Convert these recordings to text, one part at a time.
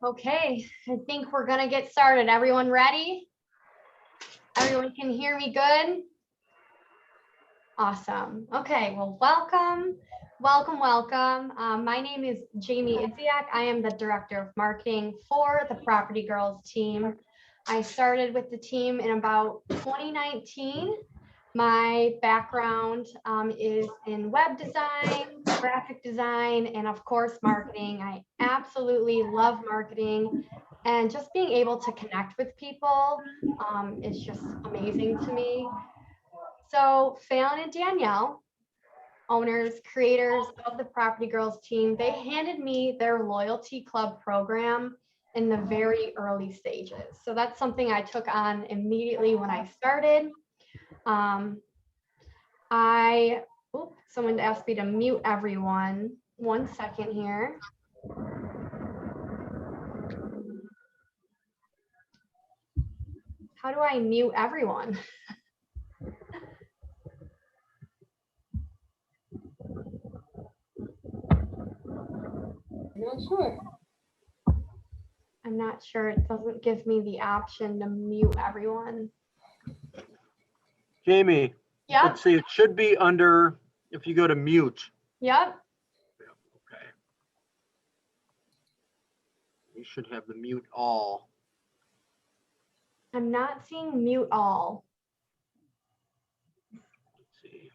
Okay, I think we're gonna get started. Everyone ready? Everyone can hear me good? Awesome. Okay, well, welcome. My name is Jamie Idziak. I am the Director of Marketing for the Property Girls team. I started with the team in about 2019. My background is in web design, graphic design, and of course, marketing. I absolutely love marketing, and just being able to connect with people is just amazing to me. So Fallon and Danielle, owners, creators of the Property Girls team, they handed me their loyalty club program in the very early stages. So that's something I took on immediately when I started. Someone asked me to mute everyone. 1 second here. How do I mute everyone? I'm not sure. It doesn't give me the option to mute everyone. Jamie, Yep. let's see, it should be under, if you go to mute. Yep. Okay. You should have the mute all. I'm not seeing mute all. Let's see.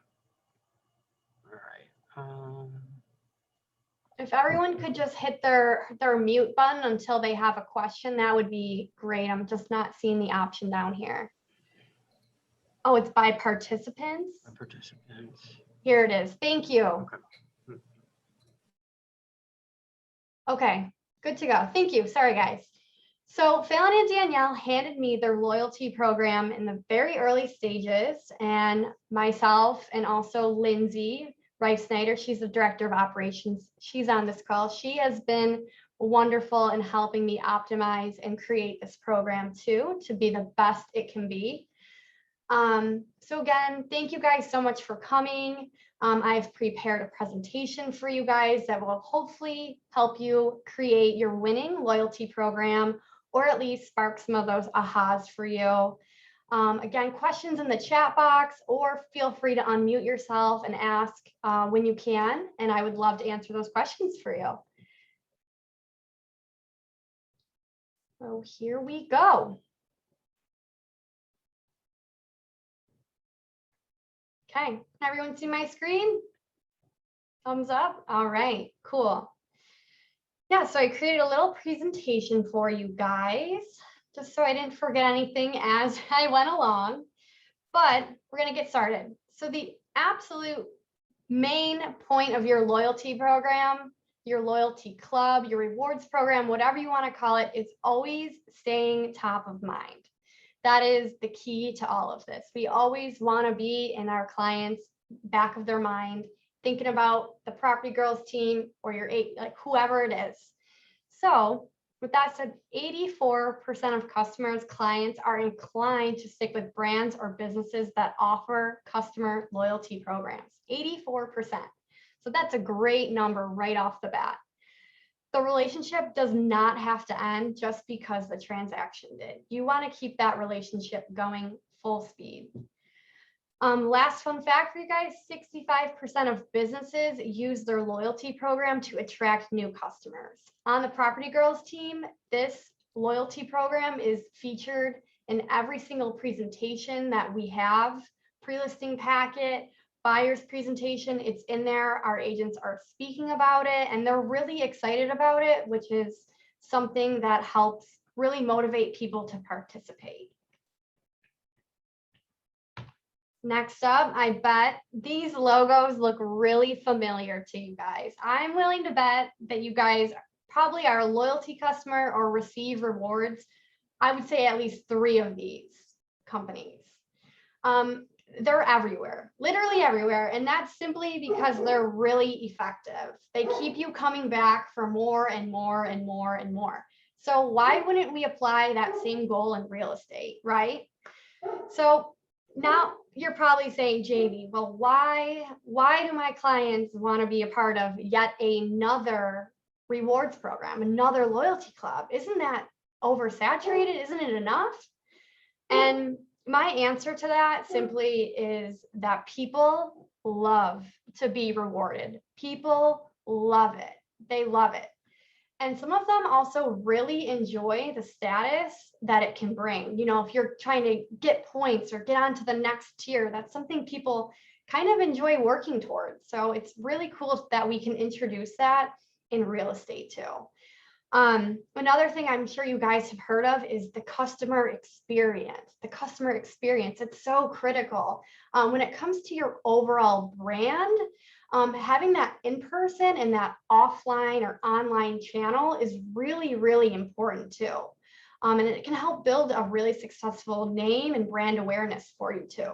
All right. If everyone could just hit their mute button until they have a question, that would be great. I'm just not seeing the option down here. Oh, it's by participants. By participants. Here it is. Thank you. Okay. Okay, good to go. Thank you. Sorry, guys. So Fallon and Danielle handed me their loyalty program in the very early stages, and myself and also Lindsay Rice Snyder, she's the Director of Operations. She's on this call. She has been wonderful in helping me optimize and create this program too, to be the best it can be. So again, thank you guys so much for coming. I've prepared a presentation for you guys that will hopefully help you create your winning loyalty program, or at least spark some of those ahas for you. Again, questions in the chat box, or feel free to unmute yourself and ask when you can, and I would love to answer those questions for you. So here we go. Okay, can everyone see my screen? Thumbs up. All right, cool. Yeah, so I created a little presentation for you guys, just so I didn't forget anything as I went along, but we're gonna get started. So the absolute main point of your loyalty program, your loyalty club, your rewards program, whatever you wanna call it, is always staying top of mind. That is the key to all of this. We always want to be in our clients' back of their mind, thinking about the Property Girls team or your whoever it is. So with that said, 84% of customers, clients are inclined to stick with brands or businesses that offer customer loyalty programs. 84%. So that's a great number right off the bat. The relationship does not have to end just because the transaction did. You want to keep that relationship going full speed. Last fun fact for you guys, 65% of businesses use their loyalty program to attract new customers. On the Property Girls team, this loyalty program is featured in every single presentation that we have, pre-listing packet, buyer's presentation, it's in there. Our agents are speaking about it and they're really excited about it, which is something that helps really motivate people to participate. Next up, I bet these logos look really familiar to you guys. I'm willing to bet that you guys probably are a loyalty customer or receive rewards. I would say at least 3 of these companies. They're everywhere, literally everywhere. And that's simply because they're really effective. They keep you coming back for more and more and more and more. So why wouldn't we apply that same goal in real estate, right? So now you're probably saying, Jamie, well, why do my clients want to be a part of yet another rewards program, another loyalty club. Isn't that oversaturated? Isn't it enough? And my answer to that simply is that people love to be rewarded. People love it. They love it. And some of them also really enjoy the status that it can bring. You know, if you're trying to get points or get on to the next tier, that's something people kind of enjoy working towards. So it's really cool that we can introduce that in real estate too. Another thing I'm sure you guys have heard of is the customer experience. The customer experience, it's so critical. When it comes to your overall brand, having that in-person and that offline or online channel is really, really important too. And it can help build a really successful name and brand awareness for you too.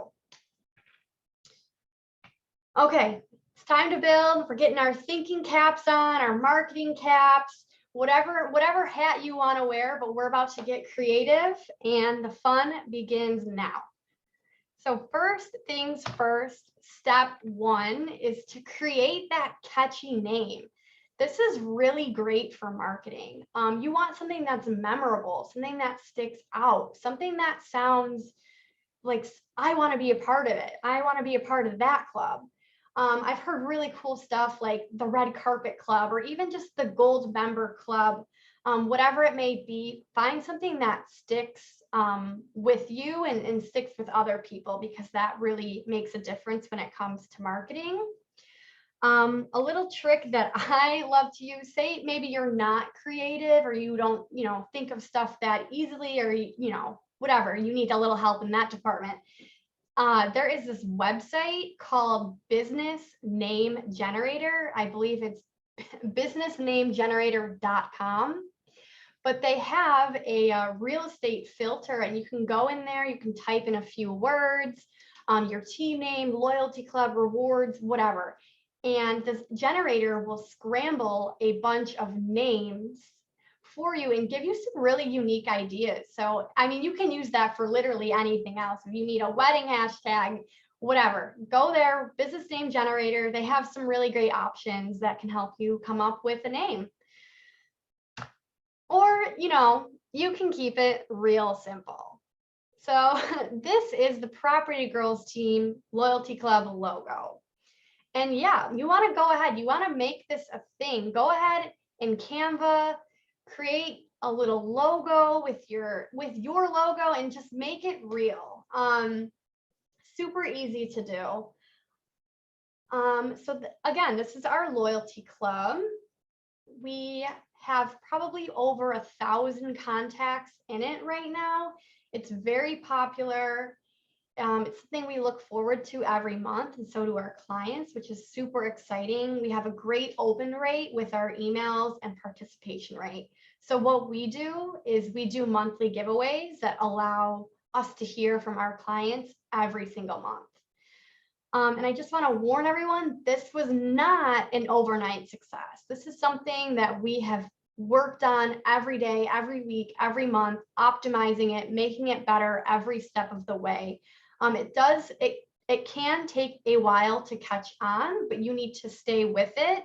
Okay, it's time to build. We're getting our thinking caps on, our marketing caps, whatever hat you want to wear, but we're about to get creative and the fun begins now. So first things first, step one is to create that catchy name. This is really great for marketing. You want something that's memorable, something that sticks out, something that sounds like I want to be a part of it. I want to be a part of that club. I've heard really cool stuff like the Red Carpet Club or even just the Gold Member Club, whatever it may be. Find something that sticks with you and sticks with other people, because that really makes a difference when it comes to marketing. A little trick that I love to use, say maybe you're not creative or you don't, think of stuff that easily, or, whatever, you need a little help in that department. There is this website called Business Name Generator. I believe it's businessnamegenerator.com. But they have a real estate filter, and you can go in there, you can type in a few words, your team name, loyalty club, rewards, whatever. And this generator will scramble a bunch of names for you and give you some really unique ideas. So, I mean, you can use that for literally anything else. If you need a wedding hashtag, whatever, go there, Business Name Generator. They have some really great options that can help you come up with a name. Or, you can keep it real simple. So this is the Property Girls Team Loyalty Club logo. And yeah, you want to go ahead, you want to make this a thing. Go ahead in Canva, create a little logo with your logo and just make it real. Super easy to do. Again, this is our loyalty club. We have probably over 1,000 contacts in it right now. It's very popular. It's something we look forward to every month, and so do our clients, which is super exciting. We have a great open rate with our emails and participation rate. So what we do is we do monthly giveaways that allow us to hear from our clients every single month. And I just want to warn everyone, this was not an overnight success. This is something that we have worked on every day, every week, every month, optimizing it, making it better every step of the way. It can take a while to catch on, but you need to stay with it,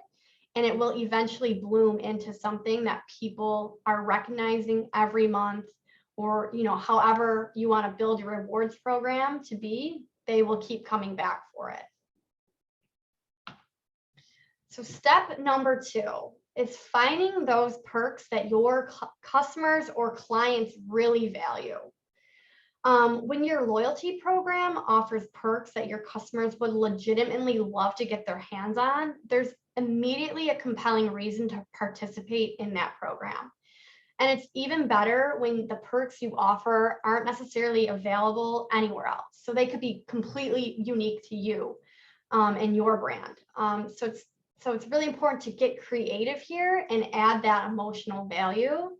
and it will eventually bloom into something that people are recognizing every month, or however you want to build your rewards program to be, they will keep coming back for it. So step number 2 is finding those perks that your customers or clients really value. When your loyalty program offers perks that your customers would legitimately love to get their hands on, there's immediately a compelling reason to participate in that program. And it's even better when the perks you offer aren't necessarily available anywhere else. So they could be completely unique to you and your brand. So it's really important to get creative here and add that emotional value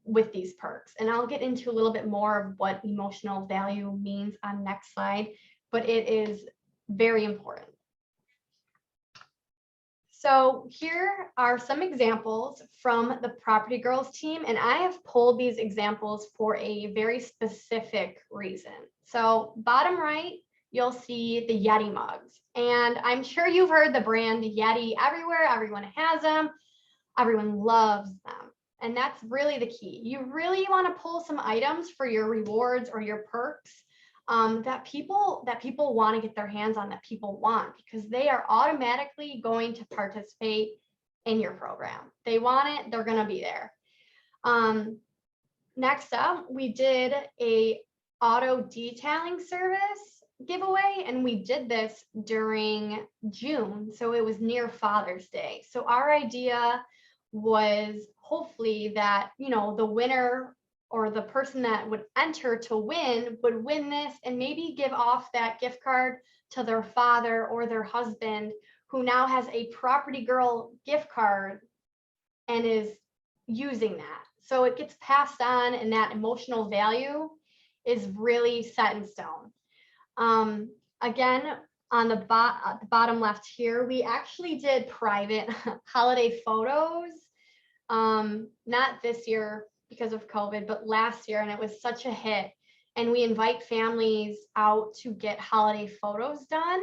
with these perks. And I'll get into a little bit more of what emotional value means on next slide, but it is very important. So here are some examples from the Property Girls team, and I have pulled these examples for a very specific reason. So bottom right, you'll see the Yeti mugs, and I'm sure you've heard the brand Yeti everywhere. Everyone has them. everyone loves them. And that's really the key. You really want to pull some items for your rewards or your perks that people want to get their hands on, that people want, because they are automatically going to participate in your program. They want it, they're going to be there. Next up, we did a auto detailing service giveaway, and we did this during June, so it was near Father's Day. So our idea was hopefully that, you know, the winner or the person that would enter to win would win this and maybe give off that gift card to their father or their husband, who now has a Property Girl gift card and is using that. So it gets passed on, and that emotional value is really set in stone. Again, on the bottom left here, we actually did private holiday photos. Not this year because of COVID, but last year, and it was such a hit. And we invite families out to get holiday photos done,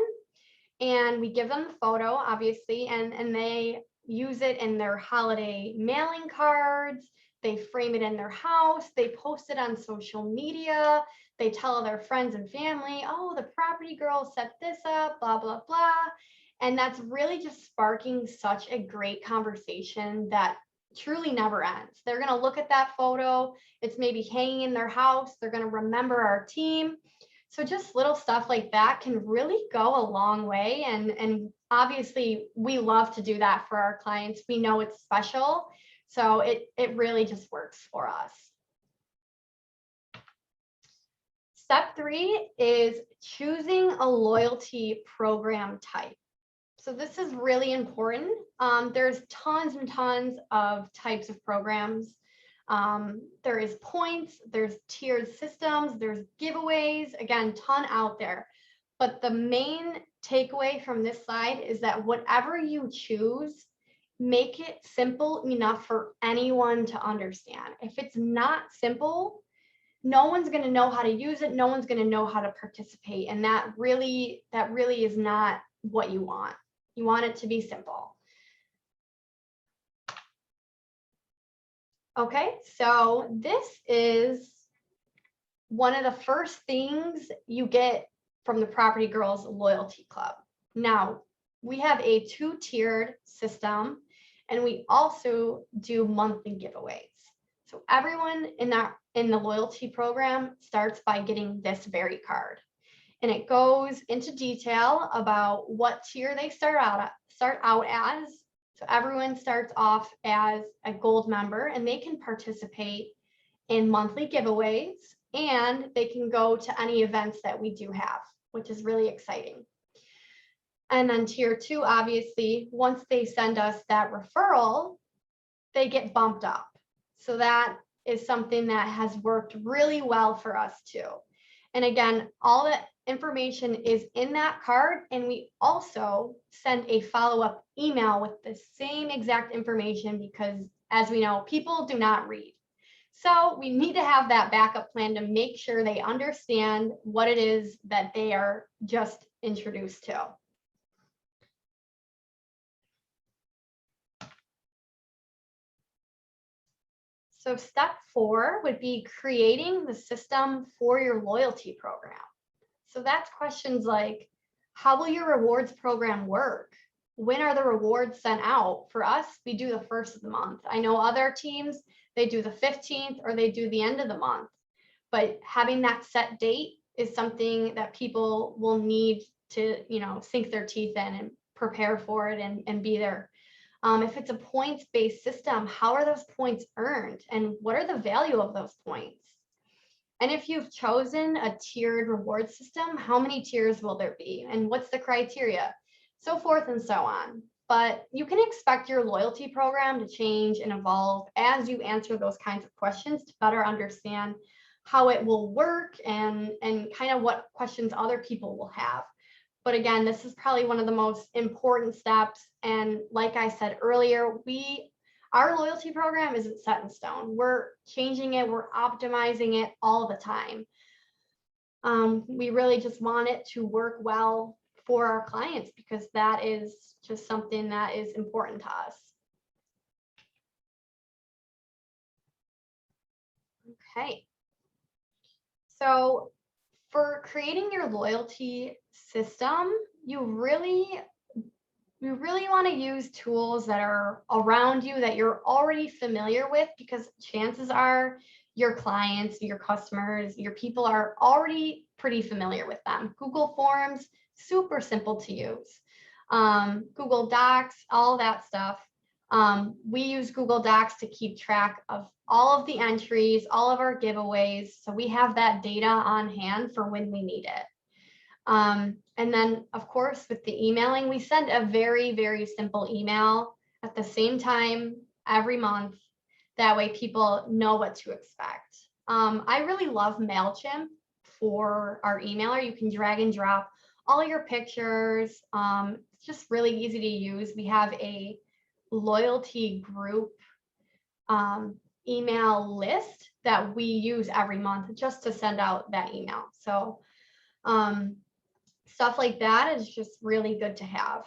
and we give them the photo, obviously, and they use it in their holiday mailing cards. They frame it in their house. They post it on social media. They tell their friends and family, oh, the Property Girl set this up, blah, blah, blah. And that's really just sparking such a great conversation that truly never ends. They're going to look at that photo. It's maybe hanging in their house. They're going to remember our team. So just little stuff like that can really go a long way. And obviously, we love to do that for our clients. We know it's special. So it really just works for us. Step 3 is choosing a loyalty program type. So this is really important. There's tons and tons of types of programs. There is points, there's tiered systems, there's giveaways, again, ton out there. But the main takeaway from this slide is that whatever you choose, make it simple enough for anyone to understand. If it's not simple, no one's going to know how to use it. No one's going to know how to participate. And that really is not what you want. You want it to be simple. Okay, so this is one of the first things you get from the Property Girls Loyalty Club. Now, we have a 2-tiered system, and we also do monthly giveaways. So everyone in the loyalty program starts by getting this very card. And it goes into detail about what tier they start out as. So everyone starts off as a gold member, and they can participate in monthly giveaways, and they can go to any events that we do have, which is really exciting. And then tier 2, obviously, once they send us that referral, they get bumped up. So that is something that has worked really well for us too. And again, all the information is in that card, and we also send a follow-up email with the same exact information, because as we know, people do not read. So we need to have that backup plan to make sure they understand what it is that they are just introduced to. So step 4 would be creating the system for your loyalty program. So that's questions like, how will your rewards program work? When are the rewards sent out? For us, we do the first of the month. I know other teams, they do the 15th or they do the end of the month. But having that set date is something that people will need to, sink their teeth in and prepare for it and be there. If it's a points-based system, how are those points earned? And what are the value of those points? And if you've chosen a tiered reward system, how many tiers will there be? And what's the criteria? So forth and so on. But you can expect your loyalty program to change and evolve as you answer those kinds of questions to better understand how it will work and kind of what questions other people will have. But again, this is probably one of the most important steps. And like I said earlier, our loyalty program isn't set in stone. We're changing it, we're optimizing it all the time. We really just want it to work well for our clients, because that is just something that is important to us. Okay. So for creating your loyalty system, you really want to use tools that are around you that you're already familiar with, because chances are your clients, your customers, your people are already pretty familiar with them. Google Forms, super simple to use. Google Docs, all that stuff. We use Google Docs to keep track of all of the entries, all of our giveaways. So we have that data on hand for when we need it. And then, of course, with the emailing, we send a very, very simple email at the same time every month. That way people know what to expect. I really love Mailchimp for our emailer. You can drag and drop all your pictures. It's just really easy to use. We have a loyalty group email list that we use every month just to send out that email. So stuff like that is just really good to have.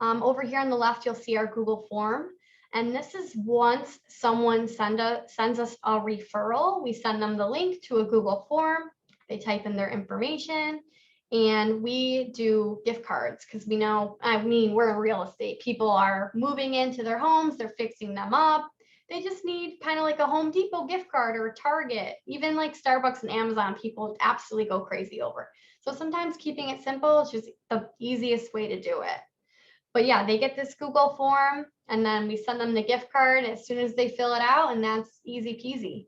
Over here on the left, you'll see our Google form. And this is once someone sends us a referral, we send them the link to a Google form. They type in their information and we do gift cards, because we know, we're in real estate. People are moving into their homes, they're fixing them up. They just need kind of like a Home Depot gift card or a Target, even like Starbucks and Amazon, people absolutely go crazy over. So sometimes keeping it simple is just the easiest way to do it. But yeah, they get this Google form and then we send them the gift card as soon as they fill it out, and that's easy peasy.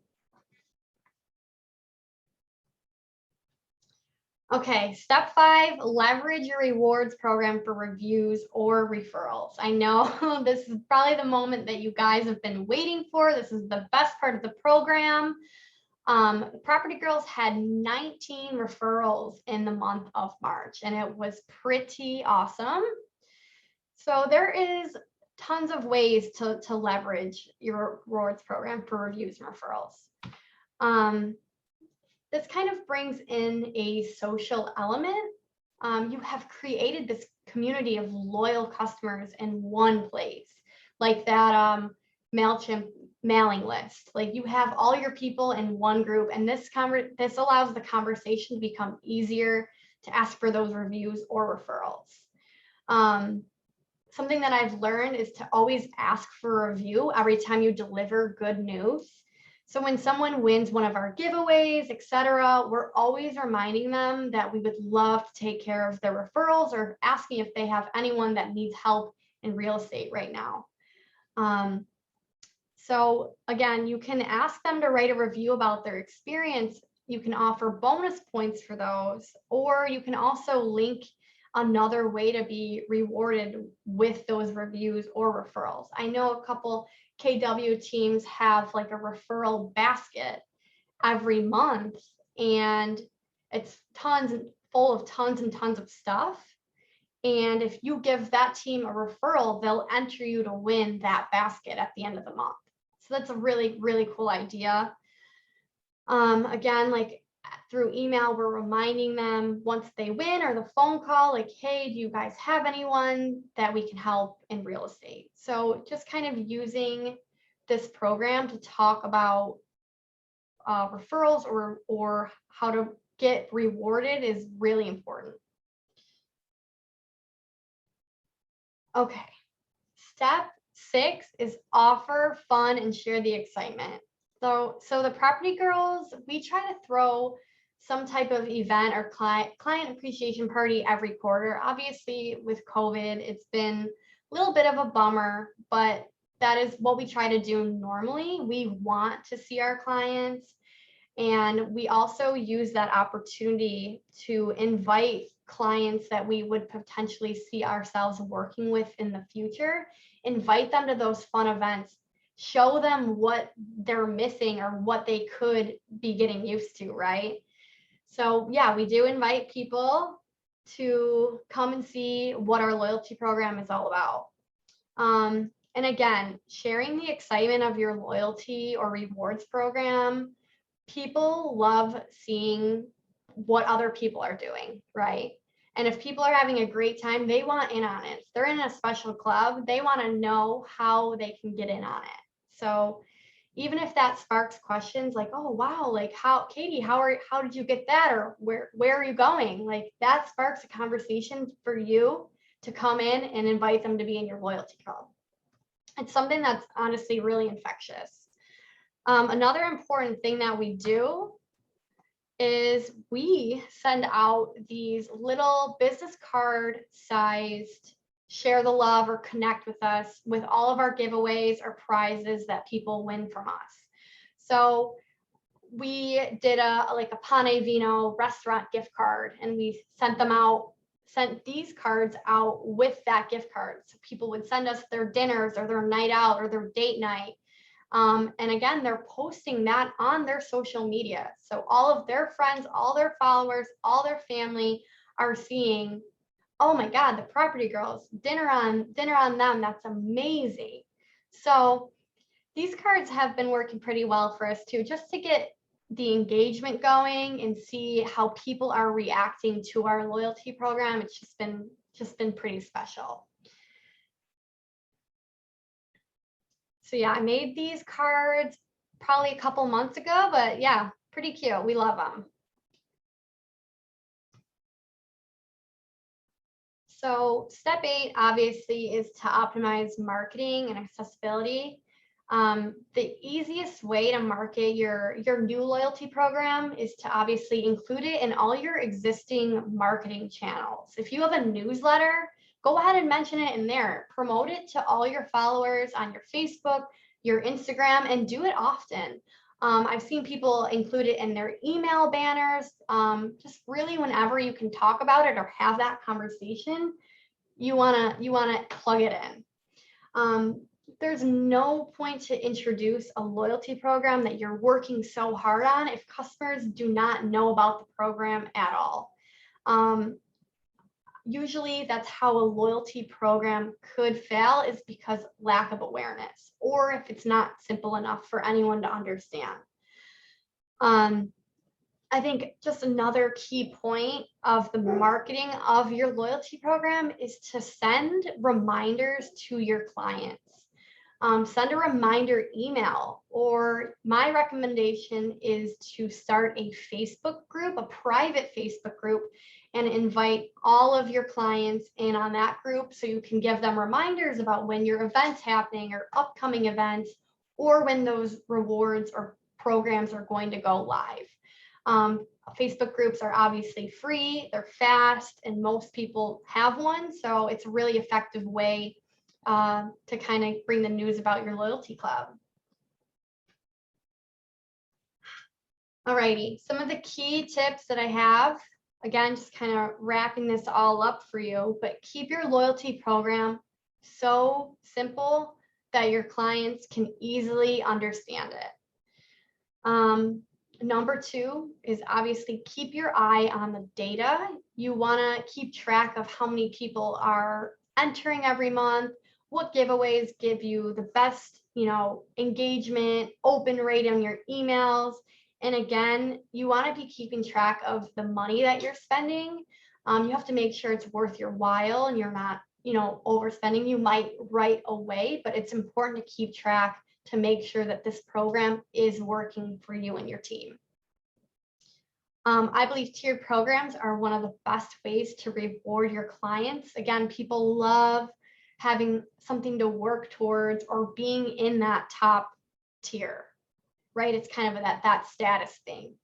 Okay, step 5, leverage your rewards program for reviews or referrals. I know this is probably the moment that you guys have been waiting for. This is the best part of the program. Property Girls had 19 referrals in the month of March, and it was pretty awesome. So there is tons of ways to leverage your rewards program for reviews and referrals. This kind of brings in a social element. You have created this community of loyal customers in one place, like that Mailchimp mailing list. Like you have all your people in one group, and this allows the conversation to become easier to ask for those reviews or referrals. Something that I've learned is to always ask for a review every time you deliver good news. So when someone wins one of our giveaways, etc., we're always reminding them that we would love to take care of their referrals, or asking if they have anyone that needs help in real estate right now. So again, you can ask them to write a review about their experience. You can offer bonus points for those, or you can also link another way to be rewarded with those reviews or referrals. I know a couple KW teams have like a referral basket every month, and it's full of tons and tons of stuff. And if you give that team a referral, they'll enter you to win that basket at the end of the month. So that's a really, really cool idea. Again, like through email, we're reminding them once they win, or the phone call, like, hey, do you guys have anyone that we can help in real estate? So just kind of using this program to talk about referrals or how to get rewarded is really important. Okay, step 6 is offer fun and share the excitement. So the Property Girls, we try to throw some type of event or client appreciation party every quarter. Obviously, with COVID, it's been a little bit of a bummer, but that is what we try to do normally. We want to see our clients, and we also use that opportunity to invite clients that we would potentially see ourselves working with in the future, invite them to those fun events, show them what they're missing or what they could be getting used to, right? So yeah, we do invite people to come and see what our loyalty program is all about. And again, sharing the excitement of your loyalty or rewards program, people love seeing what other people are doing, right? And if people are having a great time, they want in on it. If they're in a special club, they want to know how they can get in on it. So even if that sparks questions like, oh, wow, like Katie, how did you get that? Or where are you going? Like that sparks a conversation for you to come in and invite them to be in your loyalty club. It's something that's honestly really infectious. Another important thing that we do is we send out these little business card sized share the love or connect with us with all of our giveaways or prizes that people win from us. So we did a Pane Vino restaurant gift card, and we sent these cards out with that gift card. So people would send us their dinners or their night out or their date night. And again, they're posting that on their social media. So all of their friends, all their followers, all their family are seeing, oh my God, the Property Girls, dinner on them. That's amazing. So these cards have been working pretty well for us too, just to get the engagement going and see how people are reacting to our loyalty program. It's just been pretty special. So yeah, I made these cards probably a couple months ago, but yeah, pretty cute. We love them. So step 8 obviously is to optimize marketing and accessibility. The easiest way to market your new loyalty program is to obviously include it in all your existing marketing channels. If you have a newsletter, go ahead and mention it in there. Promote it to all your followers on your Facebook, your Instagram, and do it often. I've seen people include it in their email banners. Just really whenever you can talk about it or have that conversation, you wanna plug it in. There's no point to introduce a loyalty program that you're working so hard on if customers do not know about the program at all. Usually that's how a loyalty program could fail, is because lack of awareness, or if it's not simple enough for anyone to understand. I think just another key point of the marketing of your loyalty program is to send reminders to your clients. Send a reminder email, or my recommendation is to start a Facebook group, a private Facebook group, and invite all of your clients in on that group so you can give them reminders about when your event's happening or upcoming events, or when those rewards or programs are going to go live. Facebook groups are obviously free, they're fast, and most people have one, so it's a really effective way to kind of bring the news about your loyalty club. Alrighty, some of the key tips that I have, again, just kind of wrapping this all up for you, but keep your loyalty program so simple that your clients can easily understand it. Number 2 is obviously keep your eye on the data. You want to keep track of how many people are entering every month, what giveaways give you the best, engagement, open rate on your emails. And again, you want to be keeping track of the money that you're spending. You have to make sure it's worth your while and you're not, overspending. You might right away, but it's important to keep track to make sure that this program is working for you and your team. I believe tiered programs are one of the best ways to reward your clients. Again, people love having something to work towards or being in that top tier, right? It's kind of that status thing.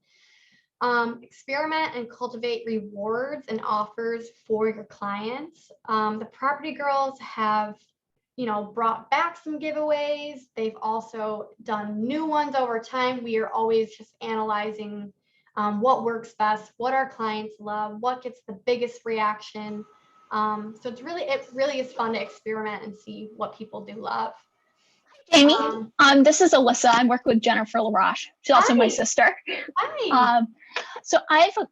Experiment and cultivate rewards and offers for your clients. The Property Girls have brought back some giveaways. They've also done new ones over time. We are always just analyzing what works best, what our clients love, what gets the biggest reaction. So it really is fun to experiment and see what people do love. Jamie, this is Alyssa. I'm working with Jennifer LaRoche. She's also my sister. Hi. So I have a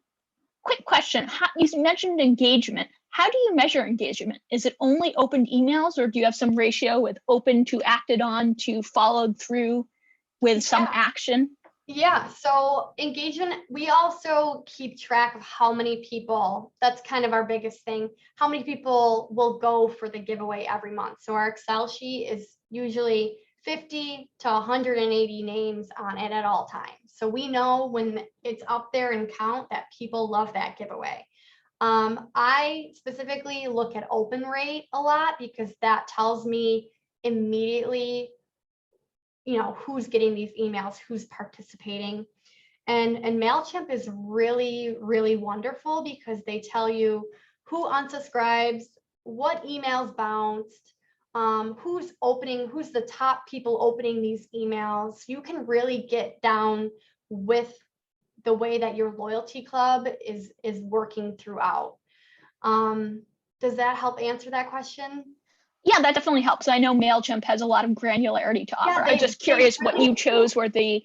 quick question. You mentioned engagement. How do you measure engagement? Is it only opened emails, or do you have some ratio with open to acted on to followed through with some action? Yeah, so engagement, we also keep track of how many people, that's kind of our biggest thing, how many people will go for the giveaway every month. So our Excel sheet is usually 50 to 180 names on it at all times. So we know when it's up there and count that people love that giveaway. I specifically look at open rate a lot because that tells me immediately, you know, who's getting these emails, who's participating. And Mailchimp is really, really wonderful because they tell you who unsubscribes, what emails bounced, who's opening, who's the top people opening these emails. You can really get down with the way that your loyalty club is working throughout. Does that help answer that question? Yeah, that definitely helps. I know Mailchimp has a lot of granularity to offer. I'm just they curious what really- you chose were the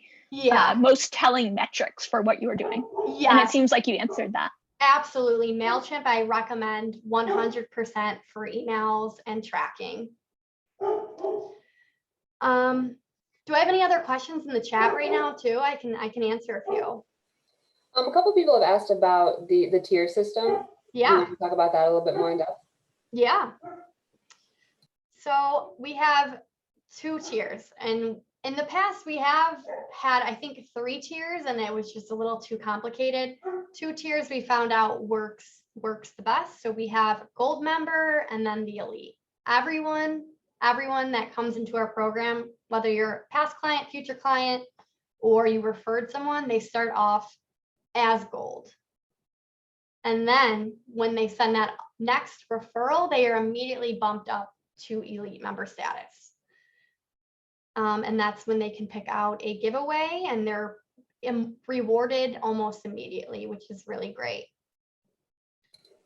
most telling metrics for what you were doing. Yeah. And it seems like you answered that. Absolutely. Mailchimp, I recommend 100% for emails and tracking. Do I have any other questions in the chat right now too? I can answer a few. A couple people have asked about the tier system. Yeah. Can you talk about that a little bit more in depth? Yeah. So we have 2 tiers, and in the past we have had, I think, 3 tiers, and it was just a little too complicated. 2 tiers we found out works the best. So we have gold member and then the elite. Everyone that comes into our program, whether you're a past client, future client, or you referred someone, they start off as gold. And then when they send that next referral, they are immediately bumped up to elite member status. And that's when they can pick out a giveaway, and they're rewarded almost immediately, which is really great.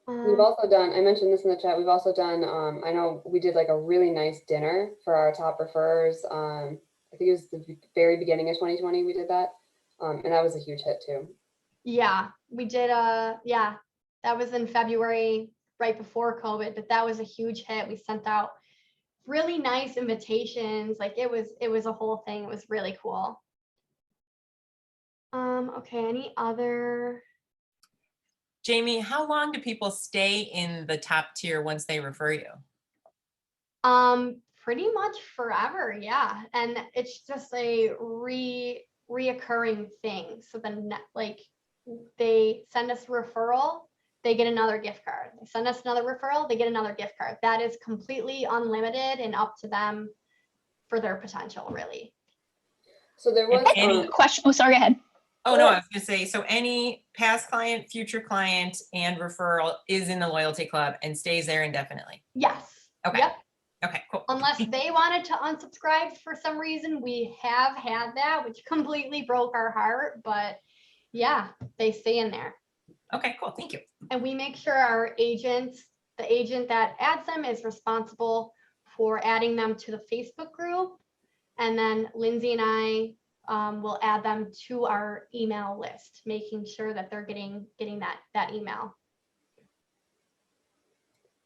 We've also done, I mentioned this in the chat, we've also done, I know we did like a really nice dinner for our top referrers. I think it was the very beginning of 2020 we did that. And that was a huge hit too. Yeah, we did. Yeah, that was in February, right before COVID, but that was a huge hit. We sent out really nice invitations. Like it was a whole thing. It was really cool. Okay, any other? Jamie, how long do people stay in the top tier once they refer you? Pretty much forever, yeah. And it's just a reoccurring thing. So then, like, they send us a referral, they get another gift card. They send us another referral, they get another gift card. That is completely unlimited and up to them for their potential, really. So there was Any question. Oh, sorry, go ahead. Oh, no, I was gonna say, so any past client, future client, and referral is in the loyalty club and stays there indefinitely. Yes. Okay. Yep. Okay, cool. Unless they wanted to unsubscribe for some reason, we have had that, which completely broke our heart. But yeah, they stay in there. Okay, cool. Thank you. And we make sure our agents, the agent that adds them is responsible for adding them to the Facebook group. And then Lindsay and I will add them to our email list, making sure that they're getting that email.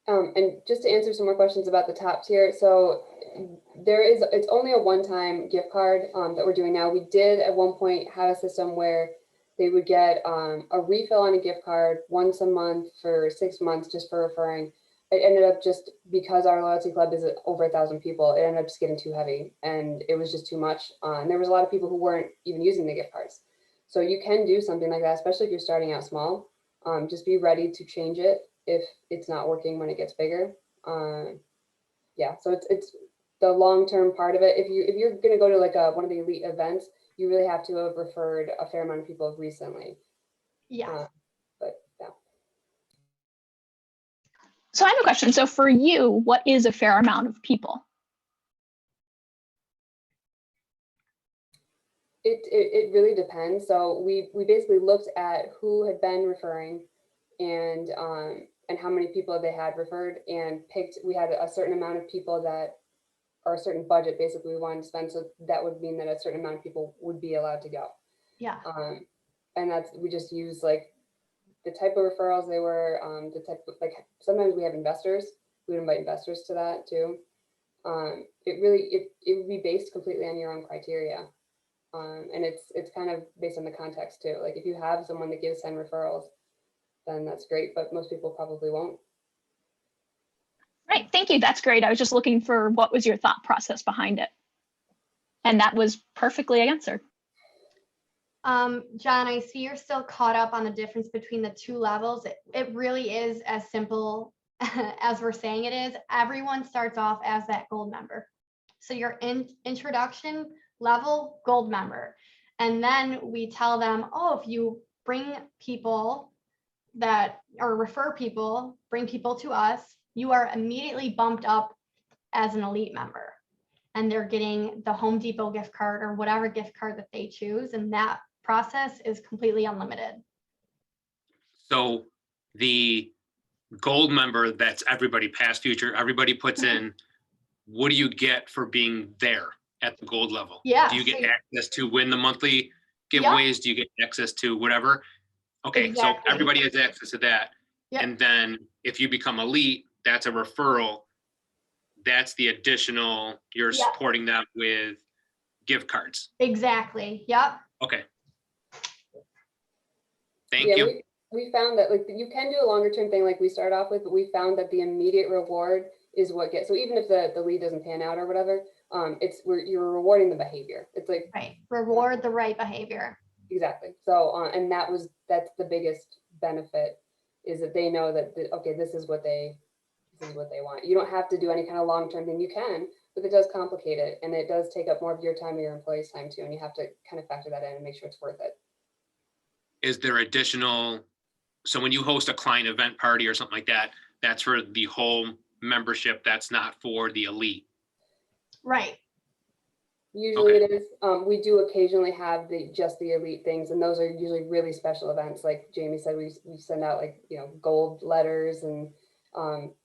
And just to answer some more questions about the top tier, so it's only a one-time gift card that we're doing now. We did at one point have a system where they would get a refill on a gift card once a month for 6 months just for referring. It ended up, just because our loyalty club is over 1,000 people, it ended up just getting too heavy and it was just too much. And there was a lot of people who weren't even using the gift cards. So you can do something like that, especially if you're starting out small. Just be ready to change it if it's not working when it gets bigger. Yeah, so it's the long-term part of it. If you're going to go to like one of the elite events, you really have to have referred a fair amount of people recently. Yes. But yeah. So I have a question. So for you, what is a fair amount of people? It really depends. So we basically looked at who had been referring and how many people they had referred, and picked, we had a certain amount of people that, or a certain budget basically we wanted to spend. So that would mean that a certain amount of people would be allowed to go. Yeah. And we just use like the type of referrals they were, the type of, like, sometimes we have investors, we would invite investors to that too. It would be based completely on your own criteria. And it's kind of based on the context too. Like if you have someone that gives 10 referrals, then that's great, but most people probably won't. Right, thank you. That's great. I was just looking for what was your thought process behind it. And that was perfectly answered. John, I see you're still caught up on the difference between the two levels. It really is as simple as we're saying it is. Everyone starts off as that gold member. So your introduction level gold member. And then we tell them, oh, if you bring people that or refer people, bring people to us, you are immediately bumped up as an elite member. And they're getting the Home Depot gift card or whatever gift card that they choose. And that process is completely unlimited. So the gold member, that's everybody, past, future, everybody puts in, what do you get for being there at the gold level? Yeah. Do you get so- access to win the monthly giveaways? Do you get access to whatever? Okay, Exactly. so everybody has access to that. Yep. And then if you become elite, that's a referral. That's the additional, you're Yep. supporting them with gift cards. Exactly. Yep. Okay. Thank Yeah, you. we found that like you can do a longer term thing like we start off with, but we found that the immediate reward is what gets, so even if the lead doesn't pan out or whatever, you're rewarding the behavior. It's like, Right. Reward the right behavior. exactly. So, and that's the biggest benefit, is that they know that, okay, this is what they want. You don't have to do any kind of long-term thing. You can, but it does complicate it. And it does take up more of your time or your employees' time too. And you have to kind of factor that in and make sure it's worth it. Is there additional, so when you host a client event party or something like that, that's for the whole membership, that's not for the elite? Right. Usually Okay. it is. We do occasionally have just the elite things, and those are usually really special events. Like Jamie said, we send out like, gold letters, and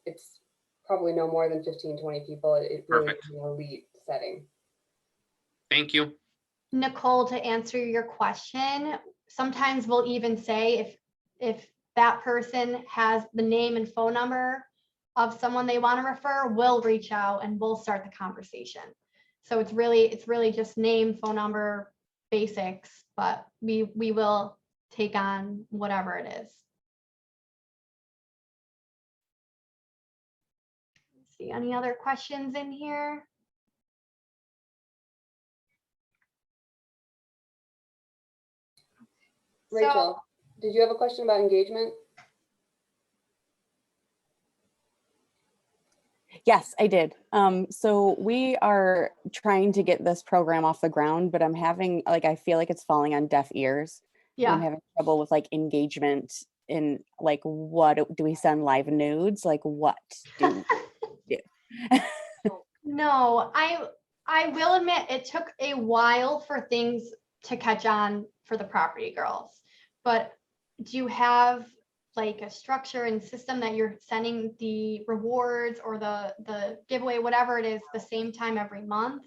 it's probably no more than 15, 20 people. It really Perfect. is an elite setting. Thank you. Nicole, to answer your question, sometimes we'll even say if that person has the name and phone number of someone they want to refer, we'll reach out and we'll start the conversation. So it's really just name, phone number, basics, but we will take on whatever it is. Let's see, any other questions in here? Rachel, did you have a question about engagement? Yes, I did. So we are trying to get this program off the ground, but I'm having, I feel like it's falling on deaf ears. And I'm Yeah. having trouble with engagement in what do we send live nudes? What do we do? No, I will admit it took a while for things to catch on for the property girls. But do you have a structure and system that you're sending the rewards or the giveaway, whatever it is, the same time every month?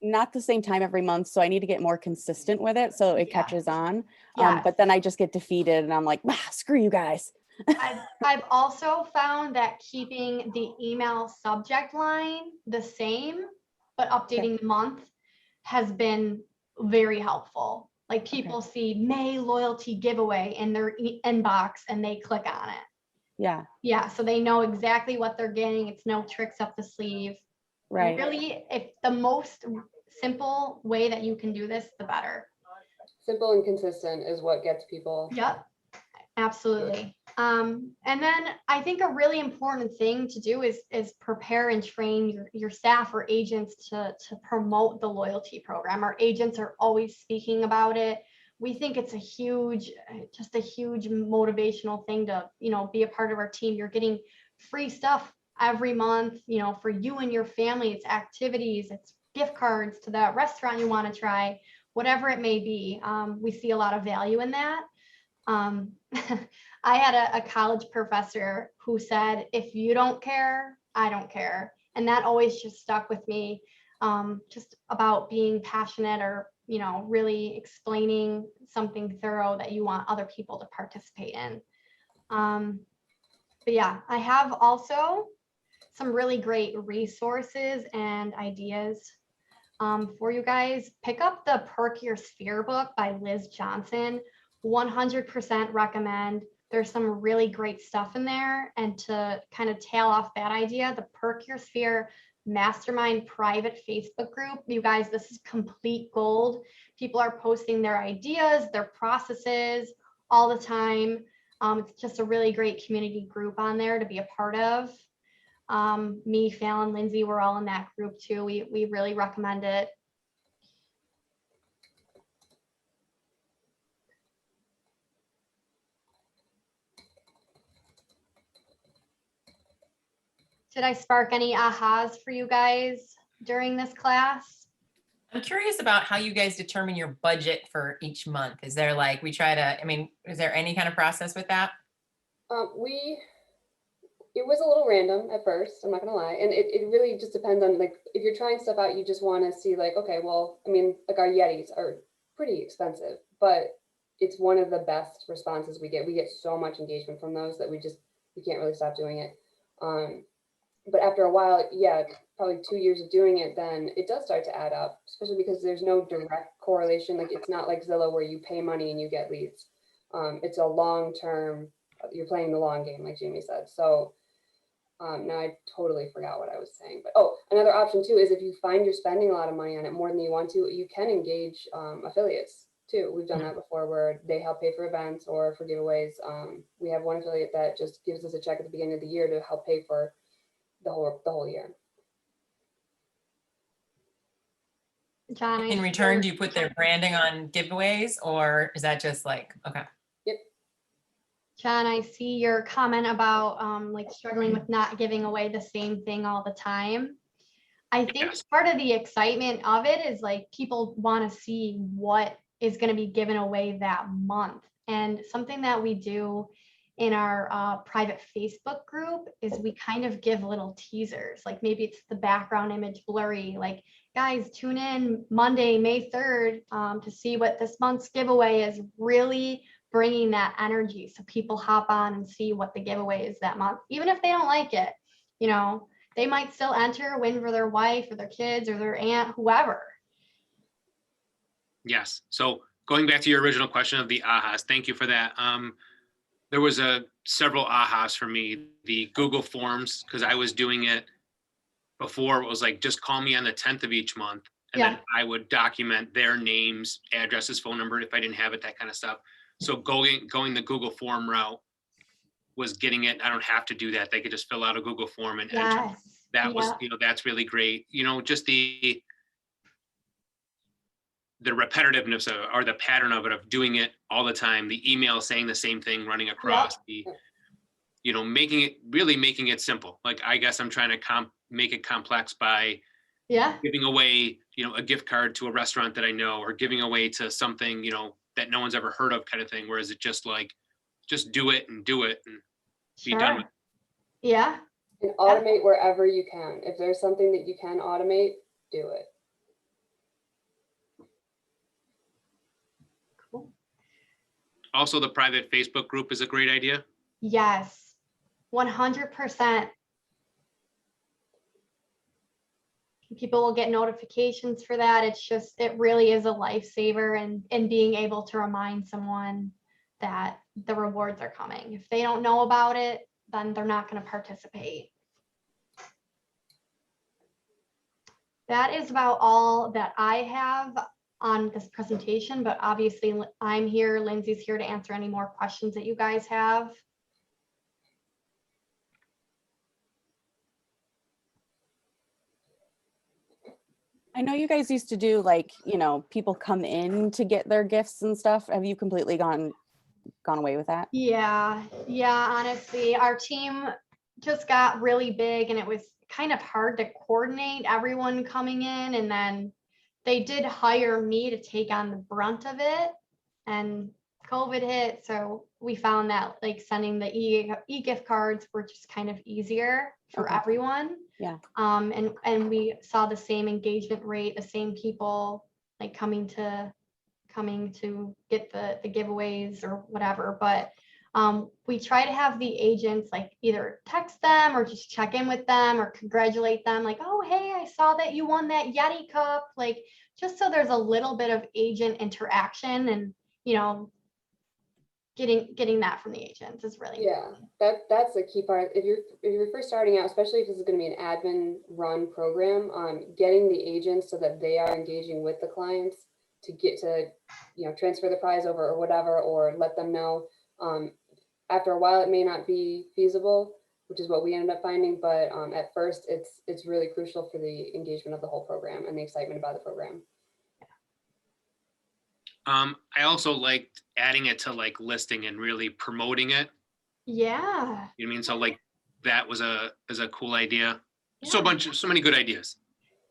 Not the same time every month, so I need to get more consistent with it so it Yeah. catches on. Yes. But then I just get defeated and I'm like, screw you guys. I've also found that keeping the email subject line the same, but updating the month has been very helpful. People see May loyalty giveaway in their inbox and they click on it. Yeah. Yeah, so they know exactly what they're getting. It's no tricks up the sleeve. Right. Really, if the most simple way that you can do this, the better. Simple and consistent is what gets people. Yep, absolutely. And then I think a really important thing to do is prepare and train your staff or agents to promote the loyalty program. Our agents are always speaking about it. We think it's just a huge motivational thing to, be a part of our team. You're getting free stuff every month, for you and your family. It's activities, it's gift cards to that restaurant you want to try, whatever it may be. We see a lot of value in that. I had a college professor who said, if you don't care, I don't care. And that always just stuck with me, just about being passionate or, really explaining something thorough that you want other people to participate in. But yeah, I have also some really great resources and ideas for you guys. Pick up the Perk Your Sphere book by Liz Johnson. 100% recommend. There's some really great stuff in there. And to kind of tail off that idea, the Perk Your Sphere mastermind private Facebook group. You guys, this is complete gold. People are posting their ideas, their processes all the time. It's just a really great community group on there to be a part of. Me, Fallon, Lindsay, we're all in that group too. We really recommend it. Did I spark any ahas for you guys during this class? I'm curious about how you guys determine your budget for each month. Is there like, is there any kind of process with that? It was a little random at first, I'm not gonna lie. And it really just depends on, like, if you're trying stuff out, you just wanna see like, okay, well, I mean, like our Yetis are pretty expensive, but it's one of the best responses we get. We get so much engagement from those that we can't really stop doing it. But after a while, yeah, probably 2 years of doing it, then it does start to add up, especially because there's no direct correlation. Like, it's not like Zillow where you pay money and you get leads. It's a long-term, you're playing the long game, like Jamie said. So now I totally forgot what I was saying. But another option too is if you find you're spending a lot of money on it more than you want to, you can engage affiliates too. We've done that before where they help pay for events or for giveaways. We have one affiliate that just gives us a check at the beginning of the year to help pay for the whole year. John, In return, do you put their branding on giveaways, or is that just like, okay? John, I see your comment about like struggling with not giving away the same thing all the time. I think Yes. part of the excitement of it is like people want to see what is going to be given away that month. And something that we do in our private Facebook group is we kind of give little teasers, like maybe it's the background image blurry, like, guys, tune in Monday, May 3rd to see what this month's giveaway is, really bringing that energy so people hop on and see what the giveaway is that month. Even if they don't like it, you know, they might still enter, win for their wife or their kids or their aunt, whoever. Yes. So going back to your original question of the ahas, thank you for that. There was several ahas for me. The Google Forms, because I was doing it before. It was like, just call me on the 10th of each month. And then I would document their names, addresses, phone number, if I didn't have it, that kind of stuff. So going the Google Form route was getting it. I don't have to do that. They could just fill out a Google Form and enter. That was, that's really great. Just the repetitiveness of, or the pattern of it, of doing it all the time, the email saying the same thing running across, making it simple. Like, I guess I'm trying to make it complex by giving away, a gift card to a restaurant that I know, or giving away to something, that no one's ever heard of, kind of thing. Whereas it just like, just do it and be done with it. Yeah. And automate wherever you can. If there's something that you can automate, do it. Cool. Also, the private Facebook group is a great idea. Yes, 100%. People will get notifications for that. It really is a lifesaver, and being able to remind someone that the rewards are coming. If they don't know about it, then they're not going to participate. That is about all that I have on this presentation, but obviously I'm here, Lindsay's here to answer any more questions that you guys have. I know you guys used to do like, people come in to get their gifts and stuff. Have you completely gone away with that? Yeah, honestly, our team just got really big and it was kind of hard to coordinate everyone coming in, and then they did hire me to take on the brunt of it, and COVID hit, so we found that like sending the e-gift cards were just kind of easier for everyone. Yeah. And we saw the same engagement rate, the same people like coming to get the giveaways or whatever. But we try to have the agents like either text them or just check in with them or congratulate them, like, oh, hey, I saw that you won that Yeti cup, like, just so there's a little bit of agent interaction and, getting that from the agents is really Yeah, that's the key part. If you're first starting out, especially if this is going to be an admin run program, getting the agents so that they are engaging with the clients to get to, transfer the prize over or whatever, or let them know. After a while, it may not be feasible, which is what we ended up finding. But at first, it's really crucial for the engagement of the whole program and the excitement about the program. I also liked adding it to like listing and really promoting it. Yeah. You know what I mean? So like that was a cool idea. So Yeah. so many good ideas.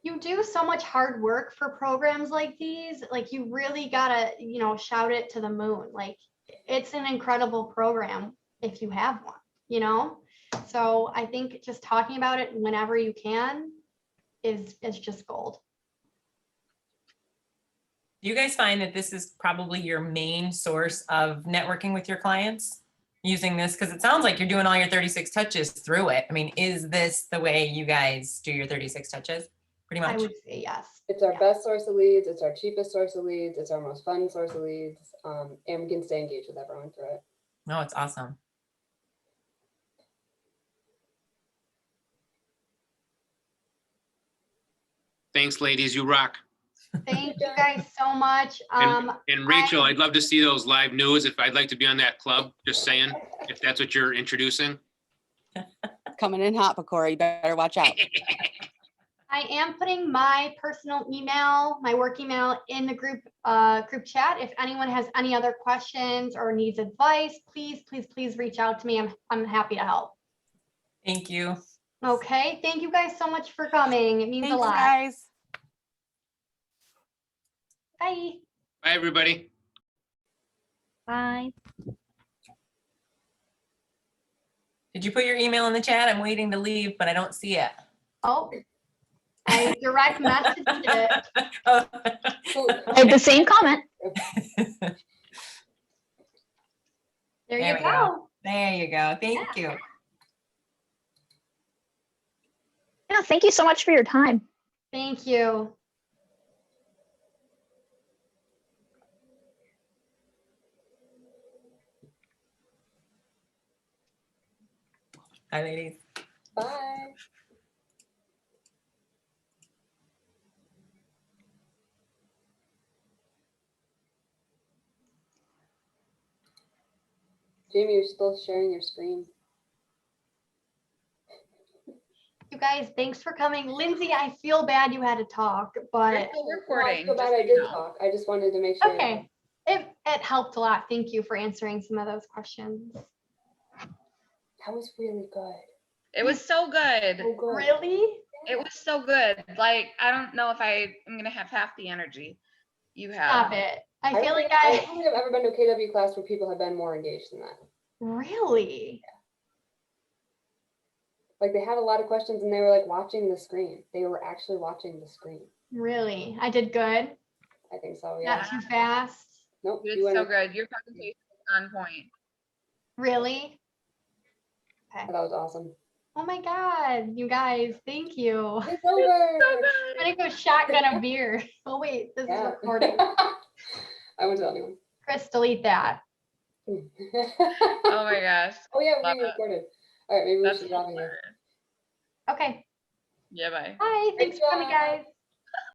You do so much hard work for programs like these. Like you really gotta, shout it to the moon. Like it's an incredible program if you have one, So I think just talking about it whenever you can is just gold. Do you guys find that this is probably your main source of networking with your clients using this? Because it sounds like you're doing all your 36 touches through it. I mean, is this the way you guys do your 36 touches? Pretty much. I would say yes. It's our best source of leads. It's our cheapest source of leads. It's our most fun source of leads. And we can stay engaged with everyone through it. No, it's awesome. Thanks, ladies. You rock. Thank you guys so much. And Rachel, I'd love to see those live news. If I'd like to be on that club, just saying, if that's what you're introducing. Coming in hot, Pecora, you better watch out. I am putting my personal email, my work email in the group chat. If anyone has any other questions or needs advice, please reach out to me. I'm happy to help. Thank you. Okay. Thank you guys so much for coming. It means Thanks, a lot. guys. Bye. Bye, everybody. Bye. Did you put your email in the chat? I'm waiting to leave, but I don't see it. Oh, I direct messaged it. Oh. I have the same comment. There There you we go. go. There you go. Thank you. Yeah, thank you so much for your time. Thank you. Bye, ladies. Bye. Jamie, you're still sharing your screen. You guys, thanks for coming. Lindsay, I feel bad you had to talk, but No, I feel bad I did talk. I just wanted to make sure. okay. It helped a lot. Thank you for answering some of those questions. That was really good. It was so good. So good. Really? It was so good. Like, I don't know if I'm gonna have half the energy you have. Stop it. I feel like I don't think I've ever been to a KW class where people have been more engaged than that. Really? Like they had a lot of questions and they were like watching the screen. They were actually watching the screen. Really? I did good. I think so, yeah. Not too fast. Nope. You You did went so good. Your presentation was on point. Really? That was awesome. Oh my God, you guys, thank you. It's over. I'm gonna go shotgun a beer. Oh wait, this is recording. I won't tell anyone. Chris, delete that. Oh my gosh. Oh yeah, Love we it. recorded. All right, maybe we That's should get off of here. Okay. Yeah, bye. Bye. Thanks for coming, guys.